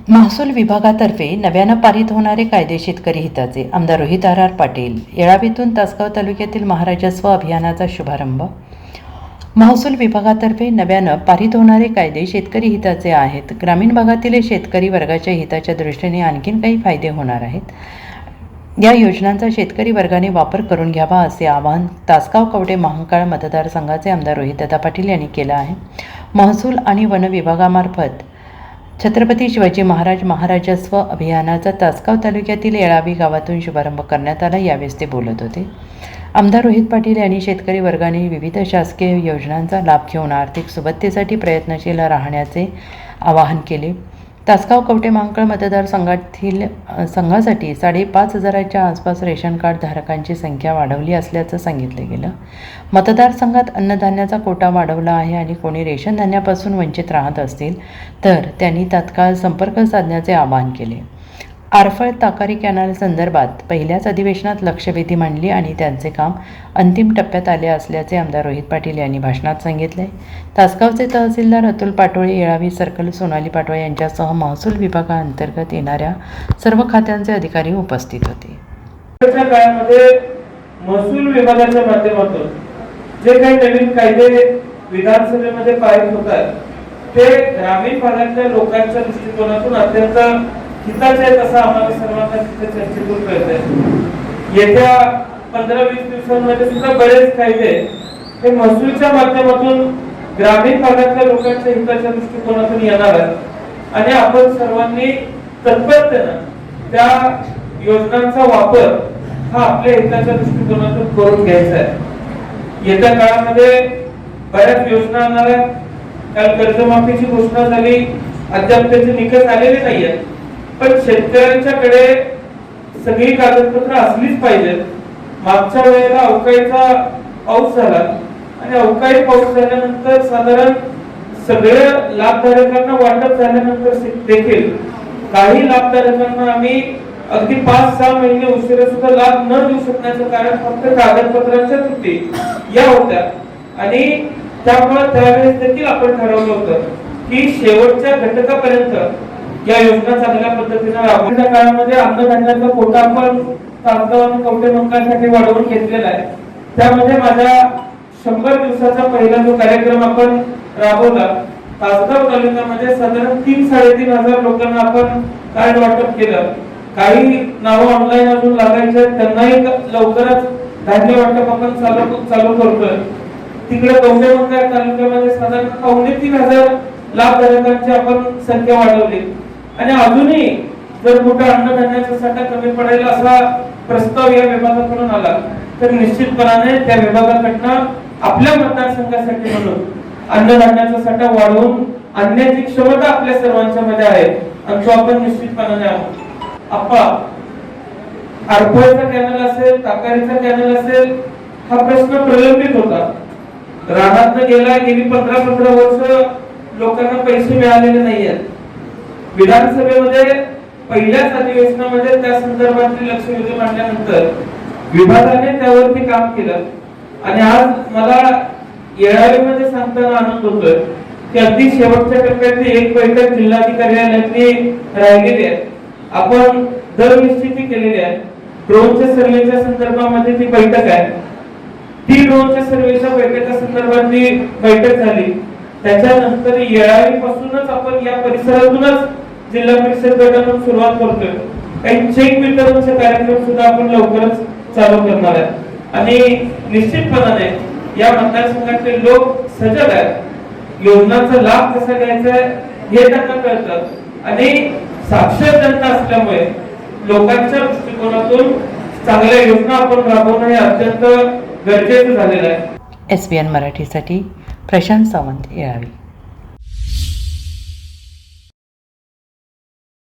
महसूल विभागातर्फे नव्यानं पारित होणारे कायदे शेतकरी हिताचे. आमदार रोहित आर. पाटील. येळावीतून तासगाव तालुक्यातील महाराजस्व अभियानाचा शुभारंभ. महसूल विभागातर्फे नव्यानं पारित होणारे कायदे शेतकरी हिताचे आहेत. ग्रामीण भागातील शेतकरी वर्गाच्या हिताच्या दृष्टीने आणखीन काही फायदे होणार आहेत. या योजनांचा शेतकरी वर्गाने वापर करून घ्यावा असे आवाहन तासगाव कवठे महांकाळ मतदारसंघाचे आमदार रोहितदादा पाटील यांनी केलं आहे. महसूल आणि वन विभागामार्फत छत्रपती शिवाजी महाराज महाराजस्व अभियानाचा तासगाव तालुक्यातील येळावी गावातून शुभारंभ करण्यात आला. यावेळी ते बोलत होते. आमदार रोहित पाटील यांनी शेतकरी वर्गाने विविध शासकीय योजनांचा लाभ घेऊन आर्थिक सुबत्तेसाठी प्रयत्नशील राहण्याचे आवाहन केले. तासगाव कवठे महांकाळ संघासाठी 5,500च्या आसपास रेशन कार्ड धारकांची संख्या वाढवली असल्याचं सांगितलं गेलं. मतदारसंघात अन्नधान्याचा कोटा वाढवला आहे आणि कोणी रेशन धान्यापासून वंचित राहत असतील तर त्यांनी तात्काळ संपर्क साधण्याचे आवाहन केले. आरफळ ताकारी कॅनल संदर्भात पहिल्याच अधिवेशनात लक्षवेधी मांडली आणि त्यांचे काम अंतिम टप्प्यात आले असल्याचे आमदार रोहित पाटील यांनी भाषणात सांगितले. तासगावचे तहसीलदार अतुल पाटोळे, येळावी सर्कल सोनाली पाटोळे यांच्यासह महसूल विभागाअंतर्गत येणाऱ्या सर्व खात्यांचे अधिकारी उपस्थित होते. काळामध्ये महसूल विभागाच्या माध्यमातून जे काही नवीन कायदे विधानसभेमध्ये पारित होतात ते ग्रामीण भागातल्या लोकांच्या दृष्टिकोनातून अत्यंत हिताचे आहेत असं आम्हाला सर्वांना तिथे चर्चेतून कळतंय. येत्या 15-20 दिवसांमध्ये सुद्धा बरेच कायदे हे महसूलच्या माध्यमातून ग्रामीण भागातल्या लोकांच्या हिताच्या दृष्टिकोनातून येणार आहेत आणि आपण सर्वांनी तत्परतेनं त्या योजनांचा वापर हा आपल्या हिताच्या दृष्टिकोनातून करून घ्यायचा आहे. येत्या काळामध्ये बऱ्याच योजना येणार आहेत. काल कर्जमाफीची घोषणा झाली, अद्याप त्याचे निकष आलेले नाहीयेत, पण शेतकऱ्यांच्याकडे सगळी कागदपत्र असलीच पाहिजेत. मागच्या वेळेला अवकाळीचा पाऊस झाला आणि अवकाळी पाऊस झाल्यानंतर साधारण सगळ्या लाभधारकांना वाटप झाल्यानंतर देखील काही लाभधारकांना आम्ही अगदी 5-6 महिने उशिरा सुद्धा लाभ न देऊ शकण्याचं कारण फक्त कागदपत्रांच्या त्रुटी या होत्या आणि त्यामुळे त्यावेळेस देखील आपण ठरवलं होतं की शेवटच्या घटकापर्यंत या योजना चांगल्या पद्धतीने राबवण्याच्या काळामध्ये अन्नधान्याचा कोटा आपण तासगाव आणि कवठे महांकाळसाठी वाढवून घेतलेला आहे. त्यामध्ये माझ्या 100 दिवसाचा पहिला जो कार्यक्रम आपण राबवला, तासगाव तालुक्यामध्ये साधारण 3-3.5 हजार लोकांना आपण कार्ड वाटप केलं. काही नावं ऑनलाईन अजून लागायचे, त्यांनाही लवकरच धान्य वाटप आपण चालू करतोय. तिकडे कवठे महांकाळ तालुक्यामध्ये साधारण 2.5-3 हजार लाभधारकांची आपण संख्या वाढवली आणि अजूनही जर कुठे अन्नधान्याचा साठा कमी पडेल असा प्रस्ताव या विभागाकडून आला तर निश्चितपणाने त्या विभागाकडनं आपल्या मतदारसंघासाठी म्हणून अन्नधान्याचा साठा वाढवून आणण्याची क्षमता आपल्या सर्वांच्या मध्ये आहे आणि तो आपण निश्चितपणाने आहोत. आप्पा, आरफळचा कॅनल असेल, ताकारीचा कॅनल असेल, हा प्रश्न प्रलंबित होता. रानातनं गेली 15 वर्ष लोकांना पैसे मिळालेले नाहीयेत. विधानसभेमध्ये पहिल्याच अधिवेशनामध्ये त्या संदर्भातली लक्षवेधी मांडल्यानंतर विभागाने त्यावरती काम केलं आणि आज मला येळावीमध्ये सांगताना आनंद होतोय की अगदी शेवटच्या टप्प्यातली एक बैठक जिल्हाधिकाऱ्यालयातली राहिलेली आहे. आपण दर निश्चिती केलेली आहे. ड्रोनच्या सर्वेच्या संदर्भामध्ये ती बैठक आहे. ती ड्रोनच्या सर्वेच्या बैठका संदर्भातली बैठक झाली. त्याच्यानंतर येळावी पासूनच आपण या परिसरातूनच जिल्हा परिषद गटातून सुरुवात करतोय. काही चेक वितरणचे कार्यक्रम सुद्धा आपण लवकरच चालू करणार आहे आणि निश्चितपणाने या मतदारसंघातले लोक सजग आहेत. योजनांचा लाभ कसा घ्यायचा हे त्यांना कळतं आणि साक्षर जनता असल्यामुळे लोकांच्या दृष्टिकोनातून चांगल्या योजना आपण राबवणं हे अत्यंत गरजेचं झालेलं आहे. SBN मराठीसाठी प्रशांत सावंत, येळावी.